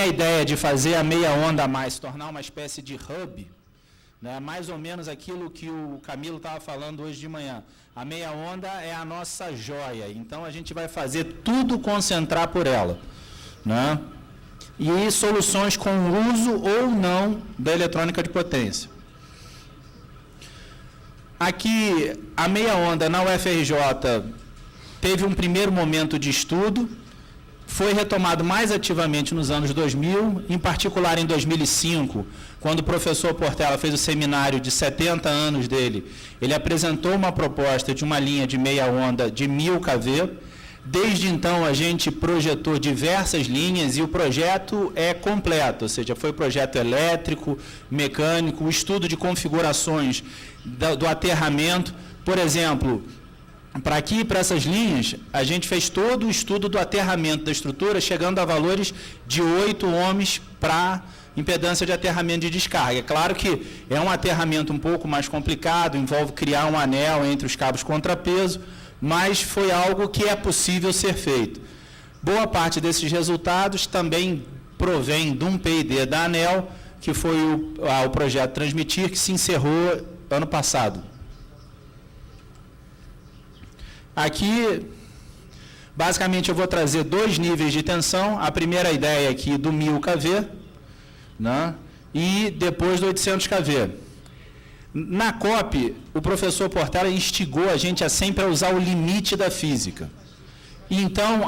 A ideia de fazer a meia onda a mais, tornar uma espécie de hub, né, mais ou menos aquilo que o Camilo estava falando hoje de manhã. A meia onda é a nossa joia, então a gente vai fazer tudo concentrar por ela, né? E soluções com uso ou não da eletrônica de potência. Aqui, a meia onda na UFRJ teve um primeiro momento de estudo, foi retomado mais ativamente nos anos 2000, em particular em 2005, quando o professor Portela fez o seminário de 70 anos dele. Ele apresentou uma proposta de uma linha de meia onda de 1000 kV. Desde então, a gente projetou diversas linhas e o projeto é completo, ou seja, foi projeto elétrico, mecânico, o estudo de configurações do aterramento. Por exemplo, para aqui e para essas linhas, a gente fez todo o estudo do aterramento da estrutura, chegando a valores de 8 ohms para impedância de aterramento de descarga. É claro que é um aterramento um pouco mais complicado, envolve criar um anel entre os cabos contrapeso, mas foi algo que é possível ser feito. Boa parte desses resultados também provém de um P&D da ANEEL, que foi o projeto Transmitir, que se encerrou ano passado. Aqui, basicamente, eu vou trazer 2 níveis de tensão. A primeira ideia aqui do 1000 kV, né, e depois do 800 kV. Na COP, o professor Portela instigou a gente a sempre usar o limite da física. Então,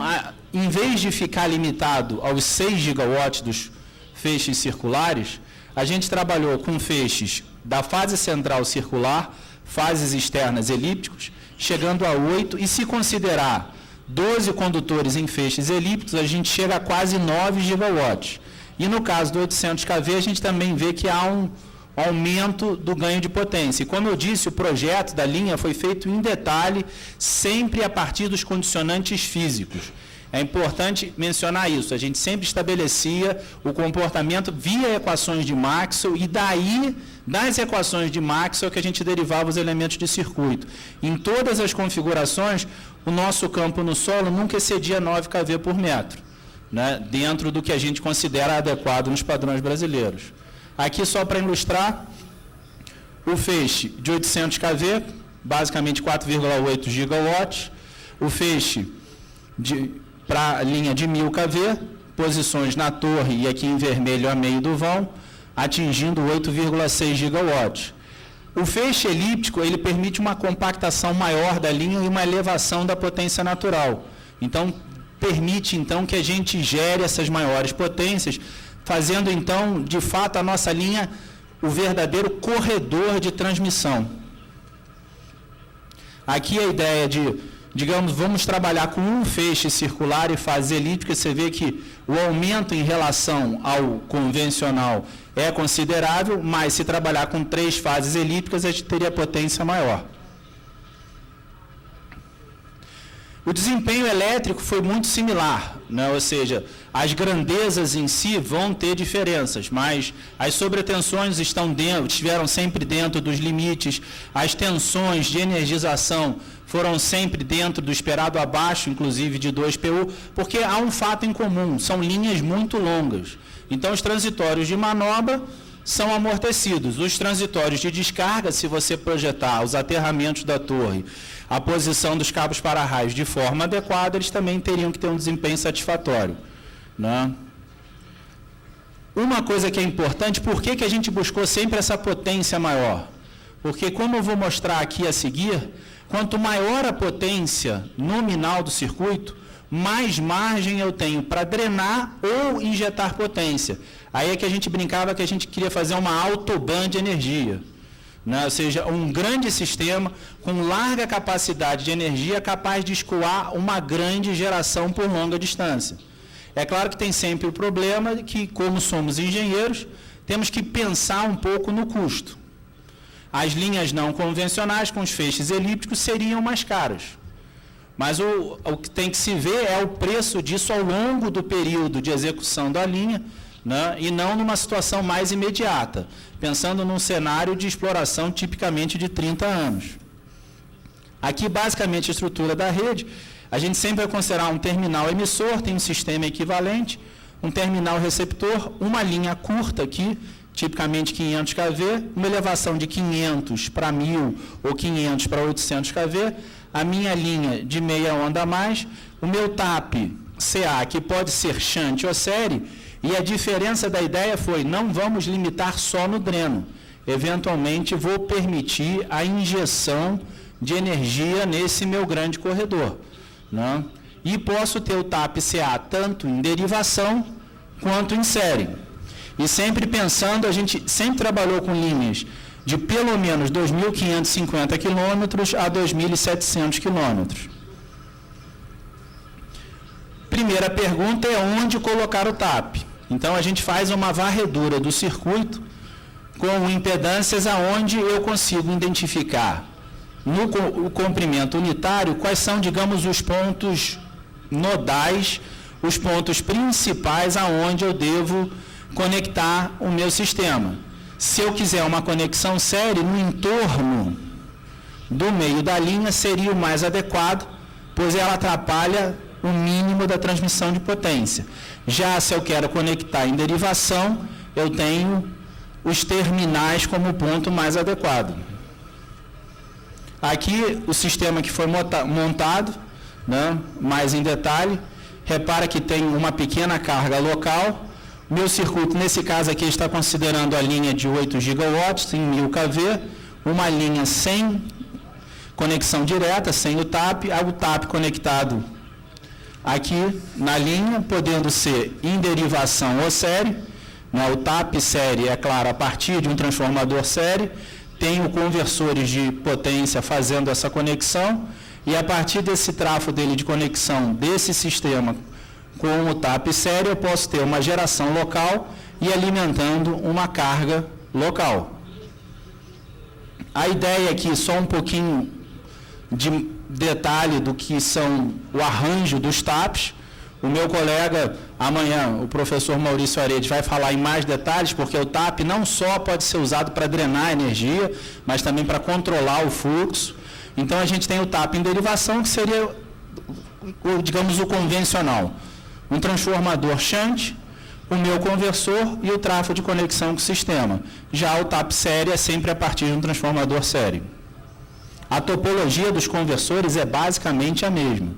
em vez de ficar limitado aos 6 gigawatts dos feixes circulares, a gente trabalhou com feixes da fase central circular, fases externas elípticos, chegando a 8, e se considerar 12 condutores em feixes elípticos, a gente chega a quase 9 gigawatts. E no caso do 800 kV, a gente também vê que há um aumento do ganho de potência. E como eu disse, o projeto da linha foi feito em detalhe, sempre a partir dos condicionantes físicos. É importante mencionar isso, a gente sempre estabelecia o comportamento via equações de Maxwell, e daí, das equações de Maxwell, que a gente derivava os elementos de circuito. Em todas as configurações, o nosso campo no solo nunca excedia 9 kV por metro, né, dentro do que a gente considera adequado nos padrões brasileiros. Aqui, só para ilustrar, o feixe de 800 kV, basicamente 4,8 gigawatts, o feixe para a linha de 1000 kV, posições na torre e aqui em vermelho a meio do vão, atingindo 8,6 gigawatts. O feixe elíptico, ele permite uma compactação maior da linha e uma elevação da potência natural. Então, permite então que a gente gere essas maiores potências, fazendo, então, de fato, a nossa linha o verdadeiro corredor de transmissão. Aqui a ideia de, digamos, vamos trabalhar com um feixe circular e fase elíptica, você vê que o aumento em relação ao convencional é considerável, mas se trabalhar com 3 fases elípticas, a gente teria potência maior. O desempenho elétrico foi muito similar, né? Ou seja, as grandezas em si vão ter diferenças, mas as sobretensões estiveram sempre dentro dos limites, as tensões de energização foram sempre dentro do esperado, abaixo, inclusive, de 2PU, porque há um fato em comum, são linhas muito longas. Então, os transitórios de manobra são amortecidos. Os transitórios de descarga, se você projetar os aterramentos da torre, a posição dos cabos para-raios de forma adequada, eles também teriam que ter um desempenho satisfatório, né? Uma coisa que é importante, por que a gente buscou sempre essa potência maior? Porque, como eu vou mostrar aqui a seguir, quanto maior a potência nominal do circuito, mais margem eu tenho para drenar ou injetar potência. Aí é que a gente brincava que a gente queria fazer uma autobahn de energia, né? Ou seja, um grande sistema com larga capacidade de energia capaz de escoar uma grande geração por longa distância. É claro que tem sempre o problema que, como somos engenheiros, temos que pensar um pouco no custo. As linhas não convencionais com os feixes elípticos seriam mais caras. Mas o que tem que se ver é o preço disso ao longo do período de execução da linha, né, e não numa situação mais imediata, pensando num cenário de exploração tipicamente de 30 anos. Aqui, basicamente, a estrutura da rede, a gente sempre vai considerar um terminal emissor, tem um sistema equivalente, um terminal receptor, uma linha curta aqui, tipicamente 500 kV, uma elevação de 500 para 1000 ou 500 para 800 kV, a minha linha de meia onda a mais, o meu TAP CA, que pode ser shunt ou série, e a diferença da ideia foi, não vamos limitar só no dreno, eventualmente vou permitir a injeção de energia nesse meu grande corredor, né? E posso ter o TAP CA tanto em derivação quanto em série. E sempre pensando, a gente sempre trabalhou com linhas de pelo menos 2.550 quilômetros a 2.700 quilômetros. Primeira pergunta é onde colocar o TAP. Então, a gente faz uma varredura do circuito com impedâncias aonde eu consigo identificar no comprimento unitário quais são, digamos, os pontos nodais, os pontos principais aonde eu devo conectar o meu sistema. Se eu quiser uma conexão série, no entorno do meio da linha seria o mais adequado, pois ela atrapalha o mínimo da transmissão de potência. Já se eu quero conectar em derivação, eu tenho os terminais como ponto mais adequado. Aqui o sistema que foi montado, né, mais em detalhe, repara que tem uma pequena carga local. Meu circuito, nesse caso aqui, está considerando a linha de 8 gigawatts em 1000 kV, uma linha sem conexão direta, sem o TAP conectado aqui na linha, podendo ser em derivação ou série, né, o TAP série, é claro, a partir de um transformador série, tenho conversores de potência fazendo essa conexão, e a partir desse trafo dele de conexão desse sistema com o TAP série, eu posso ter uma geração local e alimentando uma carga local. A ideia aqui, só um pouquinho de detalhe do que são o arranjo dos TAPs. O meu colega, amanhã, o professor Maurício Aredes, vai falar em mais detalhes, porque o TAP não só pode ser usado para drenar energia, mas também para controlar o fluxo. Então, a gente tem o TAP em derivação, que seria, digamos, o convencional. Um transformador shunt, o meu conversor e o trafo de conexão com o sistema. Já o TAP série é sempre a partir de um transformador série. A topologia dos conversores é basicamente a mesma.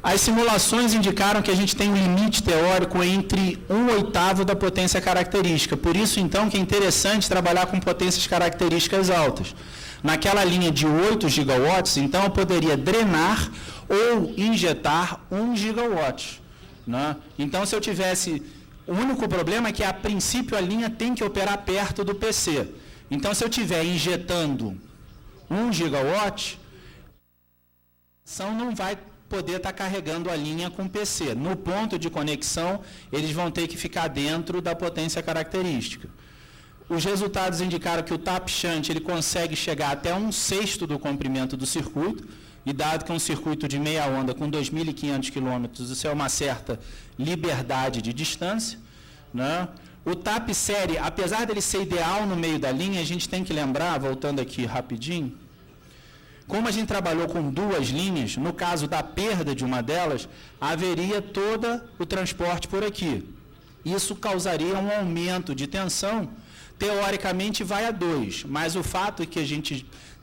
As simulações indicaram que a gente tem um limite teórico entre 1/8 da potência característica. Por isso, então, que é interessante trabalhar com potências características altas. Naquela linha de 8 gigawatts, então, eu poderia drenar ou injetar 1 gigawatt. Né? Então, se eu tivesse... O único problema é que, a princípio, a linha tem que operar perto do PC. Então, se eu estiver injetando 1 gigawatt, a ação não vai poder estar carregando a linha com PC. No ponto de conexão, eles vão ter que ficar dentro da potência característica. Os resultados indicaram que o TAP shunt ele consegue chegar até 1/6 do comprimento do circuito, e dado que é um circuito de meia onda com 2.500 km, isso é uma certa liberdade de distância, né? O TAP série, apesar dele ser ideal no meio da linha, a gente tem que lembrar, voltando aqui rapidinho, como a gente trabalhou com 2 linhas, no caso da perda de uma delas, haveria todo o transporte por aqui. Isso causaria um aumento de tensão, teoricamente vai a 2, mas o fato é que a gente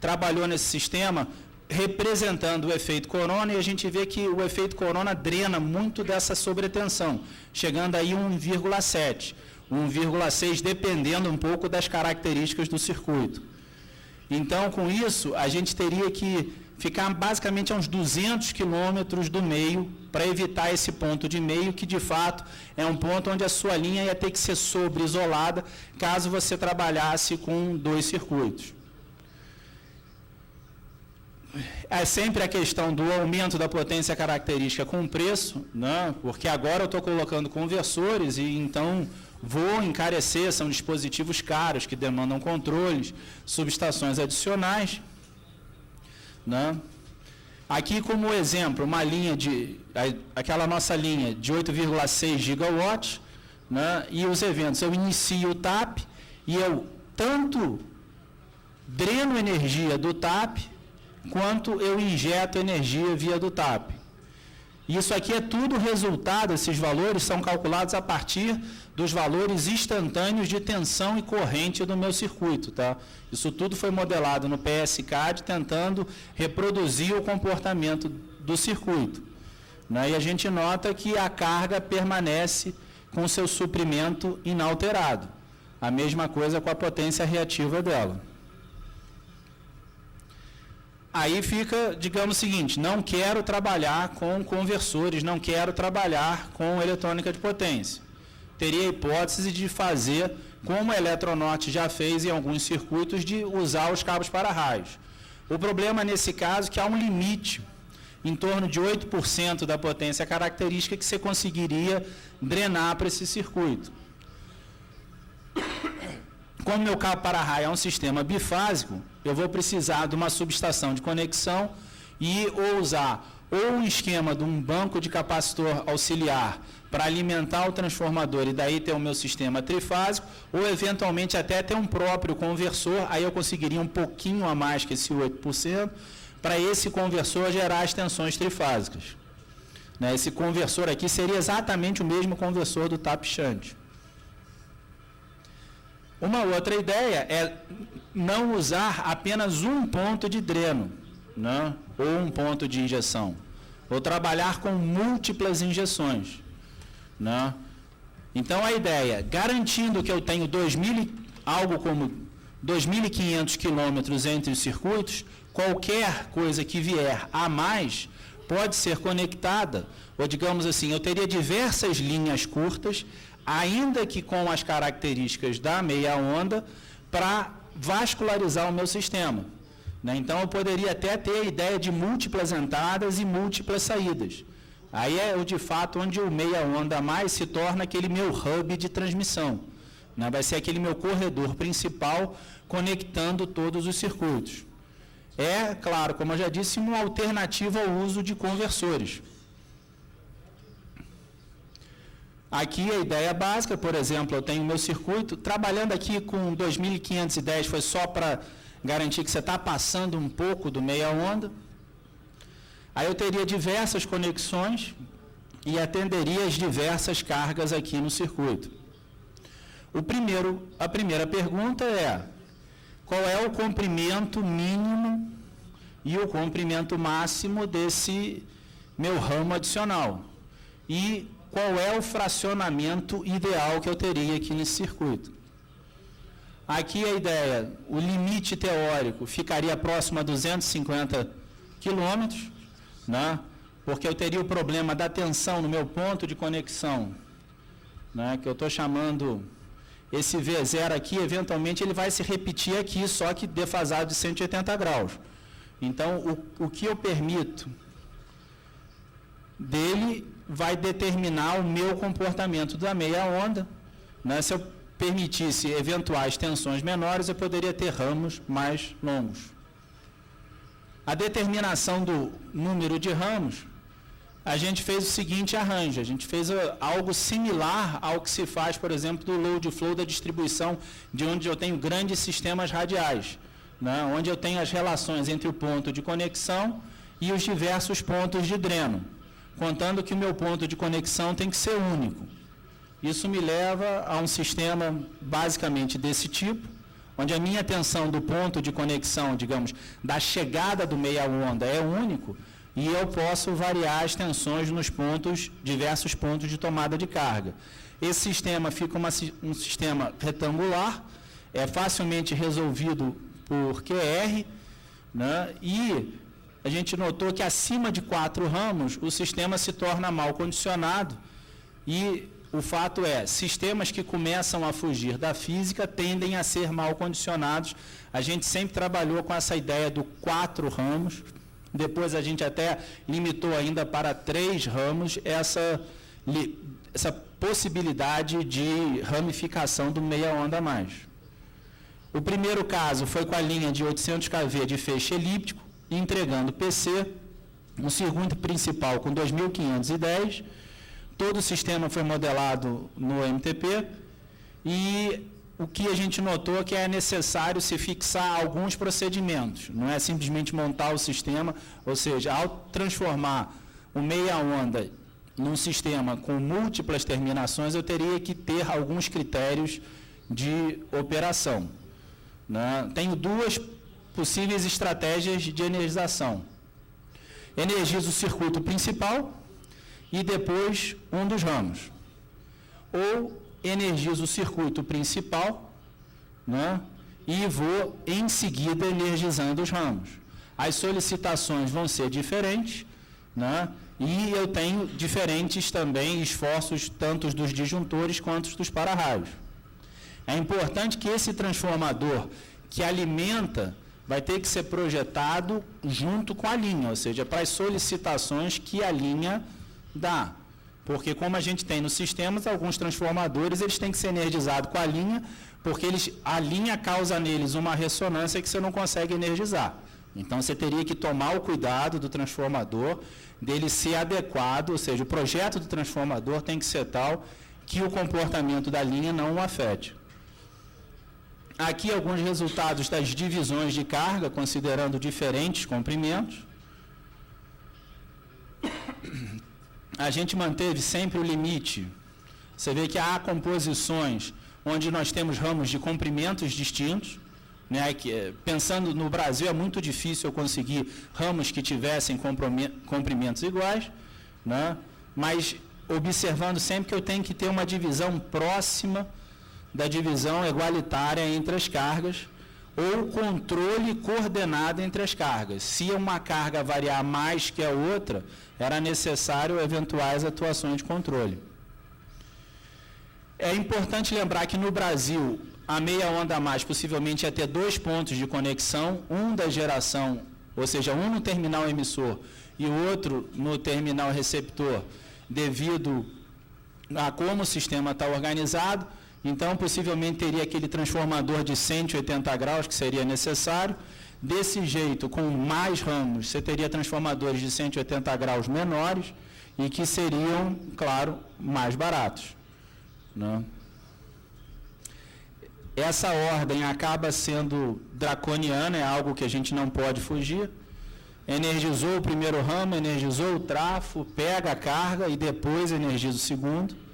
trabalhou nesse sistema representando o efeito corona, e a gente vê que o efeito corona drena muito dessa sobretensão, chegando aí a 1,7, 1,6, dependendo um pouco das características do circuito. Então, com isso, a gente teria que ficar basicamente a uns 200 quilômetros do meio para evitar esse ponto de meio, que de fato é um ponto onde a sua linha ia ter que ser sobre-isolada caso você trabalhasse com 2 circuitos. É sempre a questão do aumento da potência característica com o preço, né? Porque agora eu estou colocando conversores e então vou encarecer, são dispositivos caros que demandam controles, subestações adicionais, né? Aqui como exemplo, uma linha aquela nossa linha de 8,6 gigawatts, né? E os eventos, eu inicio o TAP e eu tanto dreno energia do TAP, quanto eu injeto energia via do TAP. Isso aqui é tudo resultado, esses valores são calculados a partir dos valores instantâneos de tensão e corrente do meu circuito, tá? Isso tudo foi modelado no PSCAD, tentando reproduzir o comportamento do circuito, né? E a gente nota que a carga permanece com seu suprimento inalterado. A mesma coisa com a potência reativa dela. Aí fica, digamos o seguinte, não quero trabalhar com conversores, não quero trabalhar com eletrônica de potência. Teria a hipótese de fazer, como a Eletronorte já fez em alguns circuitos, de usar os cabos para-raios. O problema nesse caso é que há um limite, em torno de 8% da potência característica, que você conseguiria drenar para esse circuito. Como meu cabo para-raio é um sistema bifásico, eu vou precisar de uma subestação de conexão e ou usar ou um esquema de um banco de capacitor auxiliar para alimentar o transformador e daí ter o meu sistema trifásico, ou eventualmente até ter um próprio conversor, aí eu conseguiria um pouquinho a mais que esse 8%, para esse conversor gerar as tensões trifásicas. Né? Esse conversor aqui seria exatamente o mesmo conversor do tap shunt. Uma outra ideia é não usar apenas um ponto de dreno, né? Ou um ponto de injeção, ou trabalhar com múltiplas injeções, né? Então a ideia, garantindo que eu tenho algo como 2.500 quilômetros entre os circuitos, qualquer coisa que vier a mais pode ser conectada, ou digamos assim, eu teria diversas linhas curtas, ainda que com as características da meia onda, para vascularizar o meu sistema. Né? Então, eu poderia até ter a ideia de múltiplas entradas e múltiplas saídas. Aí é, de fato, onde o meia onda a mais se torna aquele meu hub de transmissão. Né? Vai ser aquele meu corredor principal conectando todos os circuitos. É, claro, como eu já disse, uma alternativa ao uso de conversores. Aqui a ideia básica, por exemplo, eu tenho meu circuito, trabalhando aqui com 2510, foi só para garantir que você está passando um pouco do meia onda. Aí eu teria diversas conexões e atenderia as diversas cargas aqui no circuito. A primeira pergunta é, qual é o comprimento mínimo e o comprimento máximo desse meu ramo adicional? E qual é o fracionamento ideal que eu teria aqui nesse circuito? Aqui a ideia, o limite teórico ficaria próximo a 250 quilômetros, né? Porque eu teria o problema da tensão no meu ponto de conexão, né? Que eu estou chamando esse V0 aqui, eventualmente ele vai se repetir aqui, só que defasado de 180 graus. Então, o que eu permito dele vai determinar o meu comportamento da meia onda. Né? Se eu permitisse eventuais tensões menores, eu poderia ter ramos mais longos. A determinação do número de ramos, a gente fez o seguinte arranjo, a gente fez algo similar ao que se faz, por exemplo, do load flow da distribuição, de onde eu tenho grandes sistemas radiais, né? Onde eu tenho as relações entre o ponto de conexão e os diversos pontos de dreno, contando que o meu ponto de conexão tem que ser único. Isso me leva a um sistema basicamente desse tipo, onde a minha tensão do ponto de conexão, digamos, da chegada do meia onda é único, e eu posso variar as tensões nos diversos pontos de tomada de carga. Esse sistema fica um sistema retangular, é facilmente resolvido por QR, né? E a gente notou que acima de 4 ramos, o sistema se torna mal condicionado, e o fato é, sistemas que começam a fugir da física tendem a ser mal condicionados. A gente sempre trabalhou com essa ideia do 4 ramos, depois a gente até limitou ainda para 3 ramos essa possibilidade de ramificação do meia onda a mais. O primeiro caso foi com a linha de 800 kV de feixe elíptico, entregando PC, um circuito principal com 2.510, todo o sistema foi modelado no MTP, e o que a gente notou é que é necessário se fixar alguns procedimentos, não é simplesmente montar o sistema, ou seja, ao transformar o meia onda num sistema com múltiplas terminações, eu teria que ter alguns critérios de operação, né? Tenho duas possíveis estratégias de energização. Energizo o circuito principal e depois um dos ramos. Ou energizo o circuito principal, né? E vou em seguida energizando os ramos. As solicitações vão ser diferentes, né? E eu tenho diferentes também esforços, tanto dos disjuntores quanto dos para-raios. É importante que esse transformador que alimenta vai ter que ser projetado junto com a linha, ou seja, para as solicitações que a linha dá. Porque como a gente tem nos sistemas, alguns transformadores eles têm que ser energizados com a linha, porque a linha causa neles uma ressonância que você não consegue energizar. Então, você teria que tomar o cuidado do transformador, dele ser adequado, ou seja, o projeto do transformador tem que ser tal que o comportamento da linha não o afete. Aqui alguns resultados das divisões de carga, considerando diferentes comprimentos. A gente manteve sempre o limite. Você vê que há composições onde nós temos ramos de comprimentos distintos, né? Pensando no Brasil, é muito difícil eu conseguir ramos que tivessem comprimentos iguais, né? Mas observando sempre que eu tenho que ter uma divisão próxima da divisão igualitária entre as cargas, ou controle coordenado entre as cargas. Se uma carga variar mais que a outra, era necessário eventuais atuações de controle. É importante lembrar que no Brasil, a meia onda a mais possivelmente ia ter 2 pontos de conexão, um da geração, ou seja, um no terminal emissor e o outro no terminal receptor, devido a como o sistema está organizado. Então, possivelmente teria aquele transformador de 180 graus que seria necessário. Desse jeito, com mais ramos, você teria transformadores de 180 graus menores e que seriam, claro, mais baratos, né? Essa ordem acaba sendo draconiana, é algo que a gente não pode fugir. Energizou o primeiro ramo, energizou o trafo, pega a carga e depois energiza o segundo.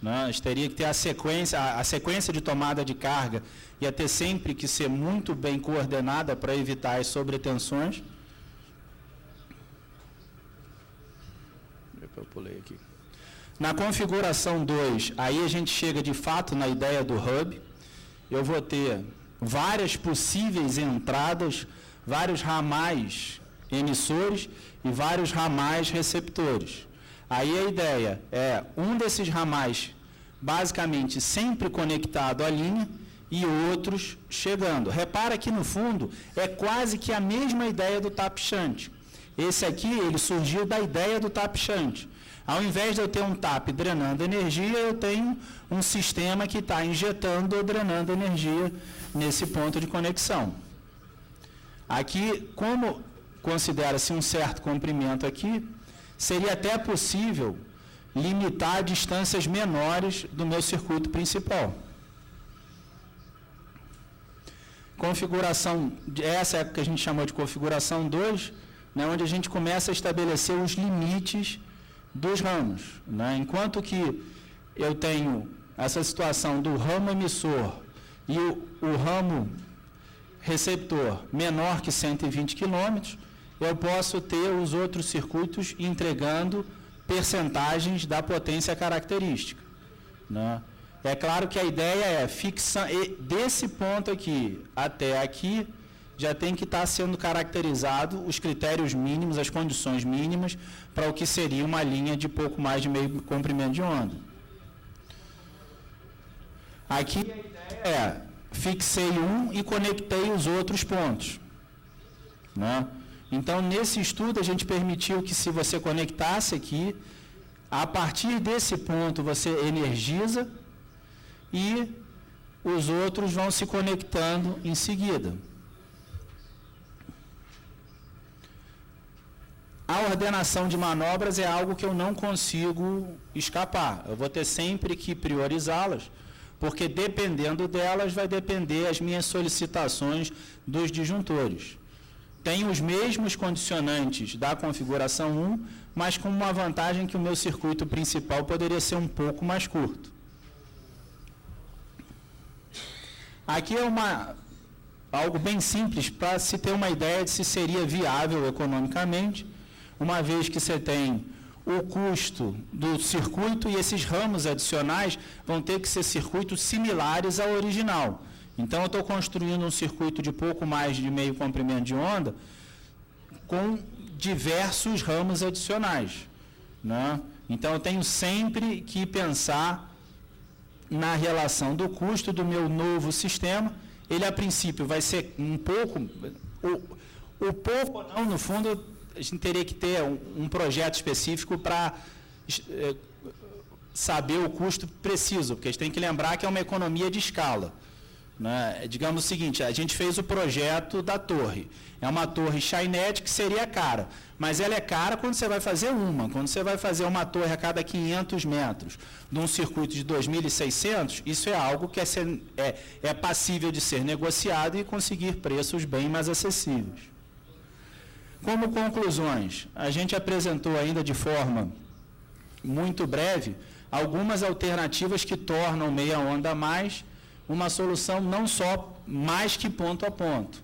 Não, teria que ter a sequência de tomada de carga ia ter sempre que ser muito bem coordenada para evitar as sobretensões. Eu pulei aqui. Na configuração 2, aí a gente chega de fato na ideia do hub. Eu vou ter várias possíveis entradas, vários ramais emissores e vários ramais receptores. Aí a ideia é um desses ramais basicamente sempre conectado à linha e outros chegando. Repara que no fundo é quase que a mesma ideia do tap shunt. Esse aqui ele surgiu da ideia do tap shunt. Ao invés de eu ter um tap drenando energia, eu tenho um sistema que está injetando ou drenando energia nesse ponto de conexão. Aqui, como considera-se um certo comprimento aqui, seria até possível limitar distâncias menores do meu circuito principal. Configuração, essa é a que a gente chamou de configuração 2, né, onde a gente começa a estabelecer os limites dos ramos, né? Enquanto que eu tenho essa situação do ramo emissor e o ramo receptor menor que 120 km, eu posso ter os outros circuitos entregando percentagens da potência característica, né? É claro que a ideia é fixar desse ponto aqui até aqui, já tem que estar sendo caracterizado os critérios mínimos, as condições mínimas para o que seria uma linha de pouco mais de meio comprimento de onda. Aqui a ideia é fixei um e conectei os outros pontos, né? Então, nesse estudo, a gente permitiu que, se você conectasse aqui, a partir desse ponto você energiza e os outros vão se conectando em seguida. A ordenação de manobras é algo que eu não consigo escapar. Eu vou ter sempre que priorizá-las, porque dependendo delas vai depender as minhas solicitações dos disjuntores. Tem os mesmos condicionantes da configuração 1, mas com uma vantagem que o meu circuito principal poderia ser um pouco mais curto. Aqui é algo bem simples para se ter uma ideia de se seria viável economicamente, uma vez que você tem o custo do circuito e esses ramos adicionais vão ter que ser circuitos similares ao original. Então, eu estou construindo um circuito de pouco mais de meio comprimento de onda com diversos ramos adicionais, né? Então, eu tenho sempre que pensar na relação do custo do meu novo sistema. Ele, a princípio, vai ser um pouco... O pouco não, no fundo, a gente teria que ter um projeto específico para saber o custo preciso, porque a gente tem que lembrar que é uma economia de escala, né? Digamos o seguinte, a gente fez o projeto da torre. É uma torre Skynet que seria cara, mas ela é cara quando você vai fazer uma. Quando você vai fazer uma torre a cada 500 metros, num circuito de 2.600, isso é algo que é passível de ser negociado e conseguir preços bem mais acessíveis. Como conclusões, a gente apresentou ainda de forma muito breve algumas alternativas que tornam meia onda mais uma solução não só mais que ponto a ponto,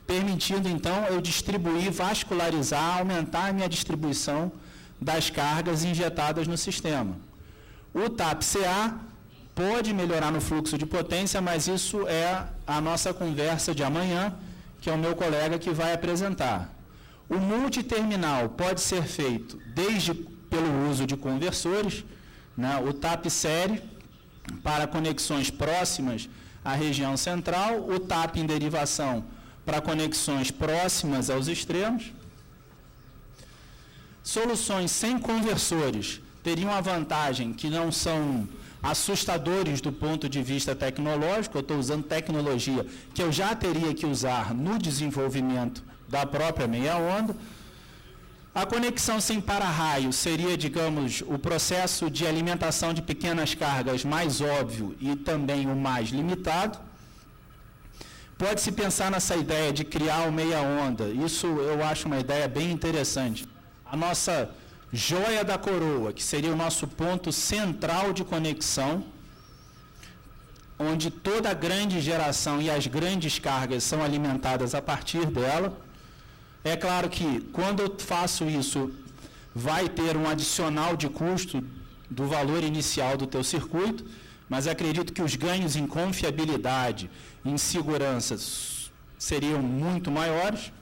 permitindo então eu distribuir, vascularizar, aumentar a minha distribuição das cargas injetadas no sistema. O TAP-CA pode melhorar no fluxo de potência, mas isso é a nossa conversa de amanhã, que é o meu colega que vai apresentar. O multiterminal pode ser feito desde pelo uso de conversores, né, o TAP-série, para conexões próximas à região central, o TAP em derivação para conexões próximas aos extremos. Soluções sem conversores teriam a vantagem que não são assustadores do ponto de vista tecnológico. Eu estou usando tecnologia que eu já teria que usar no desenvolvimento da própria meia onda. A conexão sem para-raio seria, digamos, o processo de alimentação de pequenas cargas mais óbvio e também o mais limitado. Pode-se pensar nessa ideia de criar o meia-onda. Isso eu acho uma ideia bem interessante. A nossa joia da coroa, que seria o nosso ponto central de conexão, onde toda a grande geração e as grandes cargas são alimentadas a partir dela. É claro que, quando eu faço isso, vai ter um adicional de custo do valor inicial do teu circuito, mas acredito que os ganhos em confiabilidade, em segurança, seriam muito maiores.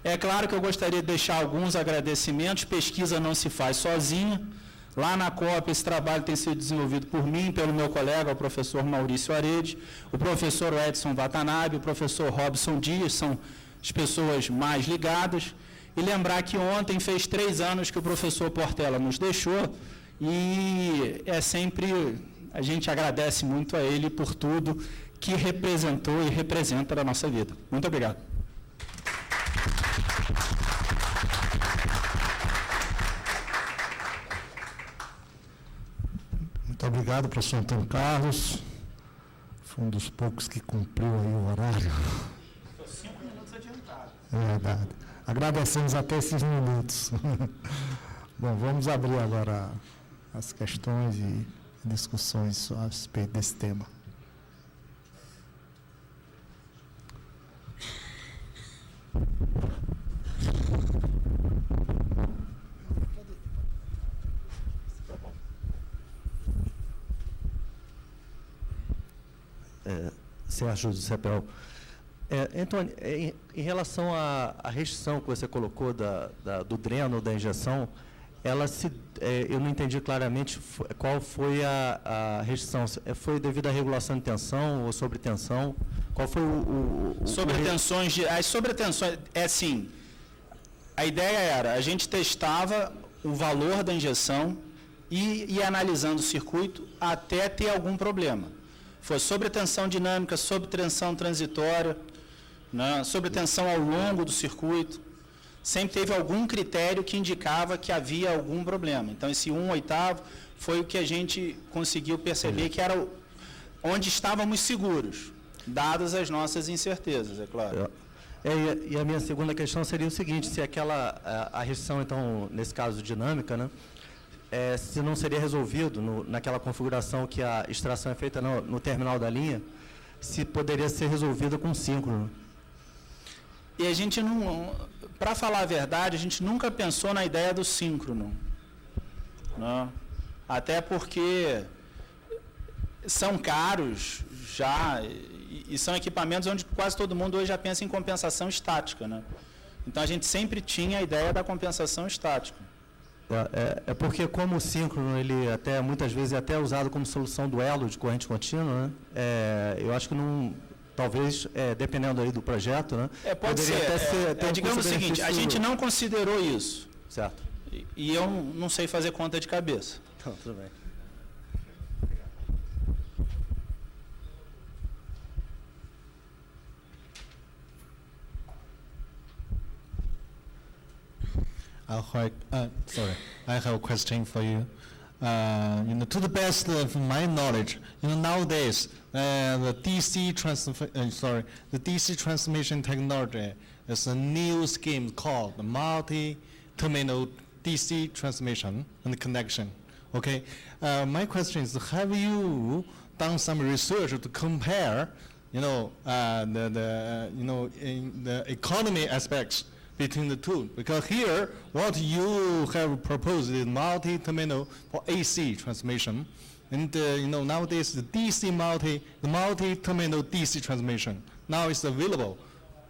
É claro que eu gostaria de deixar alguns agradecimentos. Pesquisa não se faz sozinha. Lá na COP, esse trabalho tem sido desenvolvido por mim, pelo meu colega, o professor Maurício Arede, o professor Edson Watanabe, o professor Robson Dias, são as pessoas mais ligadas. E lembrar que ontem fez 3 anos que o professor Portela nos deixou, e é sempre, a gente agradece muito a ele por tudo que representou e representa na nossa vida. Muito obrigado. Muito obrigado, professor Antônio Carlos. Foi um dos poucos que cumpriu aí o horário. Estou 5 minutos adiantado. É verdade. Agradecemos até esses minutos. Bom, vamos abrir agora as questões e discussões a respeito desse tema. Sérgio do CEPEL. Antônio, em relação à restrição que você colocou do dreno, da injeção, eu não entendi claramente qual foi a restrição. Foi devido à regulação de tensão ou sobretensão? Qual foi Sobretensões, as sobretensões, assim, a ideia era, a gente testava o valor da injeção e ia analisando o circuito até ter algum problema. Foi sobretensão dinâmica, sobretensão transitória, né, sobretensão ao longo do circuito. Sempre teve algum critério que indicava que havia algum problema. Então, esse 1/8 foi o que a gente conseguiu perceber que era onde estávamos seguros, dadas as nossas incertezas, é claro. E a minha segunda questão seria o seguinte, se a restrição, então, nesse caso dinâmica, né, se não seria resolvido naquela configuração que a extração é feita no terminal da linha, se poderia ser resolvida com síncrono. E a gente não, para falar a verdade, a gente nunca pensou na ideia do síncrono, né? Até porque são caros já, e são equipamentos onde quase todo mundo hoje já pensa em compensação estática, né? Então a gente sempre tinha a ideia da compensação estática. É porque como o síncrono, ele até muitas vezes é até usado como solução do elo de corrente contínua, né? Eu acho que não, talvez, dependendo aí do projeto, né? Pode ser. Até digamos o seguinte, a gente não considerou isso. Certo. E eu não sei fazer conta de cabeça. Então, tudo bem. Sorry, I have a question for you. To the best of my knowledge, nowadays the DC transmission technology is a new scheme called multi-terminal DC transmission and connection. Okay, my question is: have you done some research to compare, in the economy aspects between the two? Because here, what you have proposed is multi-terminal for AC transmission, and nowadays the multi-terminal DC transmission now is available.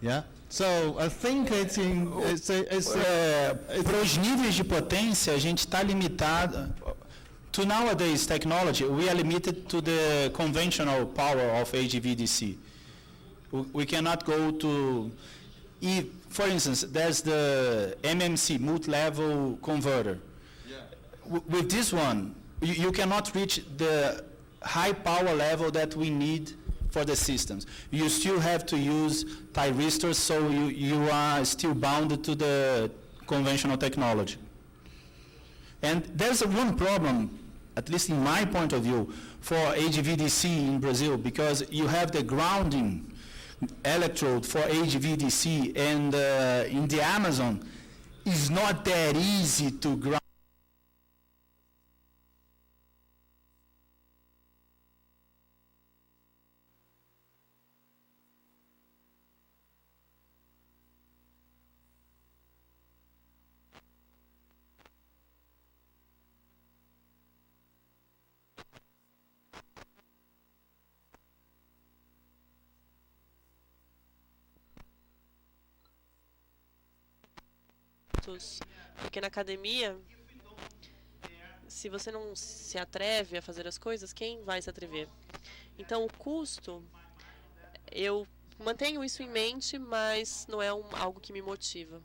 Yeah. So I think para os níveis de potência a gente está limitado. To nowadays technology, we are limited to the conventional power of HVDC. We cannot go to, for instance, there's the MMC, multi-level converter. Yeah. With this one, you cannot reach the high power level that we need for the systems. You still have to use thyristors, so you are still bound to the conventional technology. And there's one problem, at least in my point of view, for HVDC in Brazil, because you have the grounding electrode for HVDC, and in the Amazon, it's not that easy to ground. Porque na academia, se você não se atreve a fazer as coisas, quem vai se atrever? Então, o custo, eu mantenho isso em mente, mas não é algo que me motiva.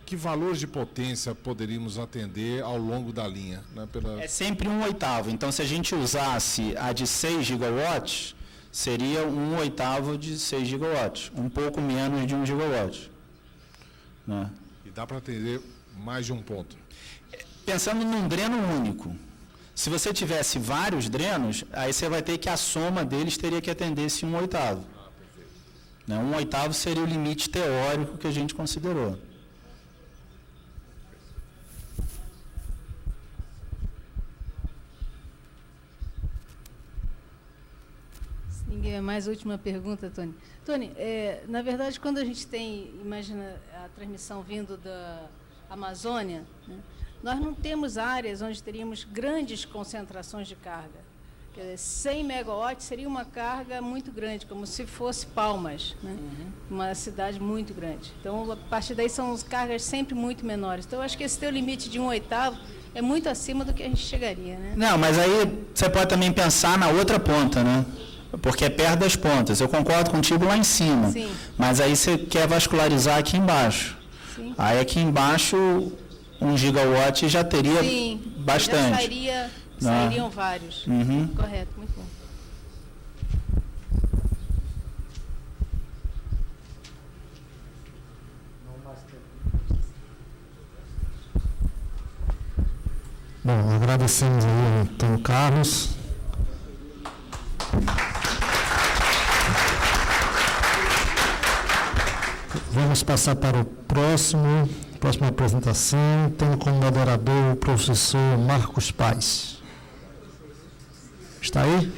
Que valores de potência poderíamos atender ao longo da linha? Né, É sempre 1/8. Então, se a gente usasse a de 6 gigawatts, seria 1/8 de 6 gigawatts, um pouco menos de 1 gigawatt. Né? E dá para atender mais de um ponto? Pensando num dreno único, se você tivesse vários drenos, aí você vai ter que a soma deles teria que atender esse 1/8. Né? 1/8 seria o limite teórico que a gente considerou. Mais última pergunta, Tony. Tony, na verdade, quando a gente imagina a transmissão vindo da Amazônia, né, nós não temos áreas onde teríamos grandes concentrações de carga. Quer dizer, 100 megawatts seria uma carga muito grande, como se fosse Palmas, né? Uma cidade muito grande. Então, a partir daí são cargas sempre muito menores. Então, eu acho que esse teu limite de 1/8 é muito acima do que a gente chegaria, né? Não, mas aí você pode também pensar na outra ponta, né? Porque é perto das pontas. Eu concordo contigo lá em cima. Sim. Mas aí você quer vascularizar aqui embaixo. Sim. Aí aqui embaixo, 1 gigawatt já teria bastante. Já sairiam vários. Uhum. Correto, muito bom. Não Bom, agradecemos aí ao Antônio Carlos. Vamos passar para o próxima apresentação, tendo como moderador o professor Marcos Paes. Está aí?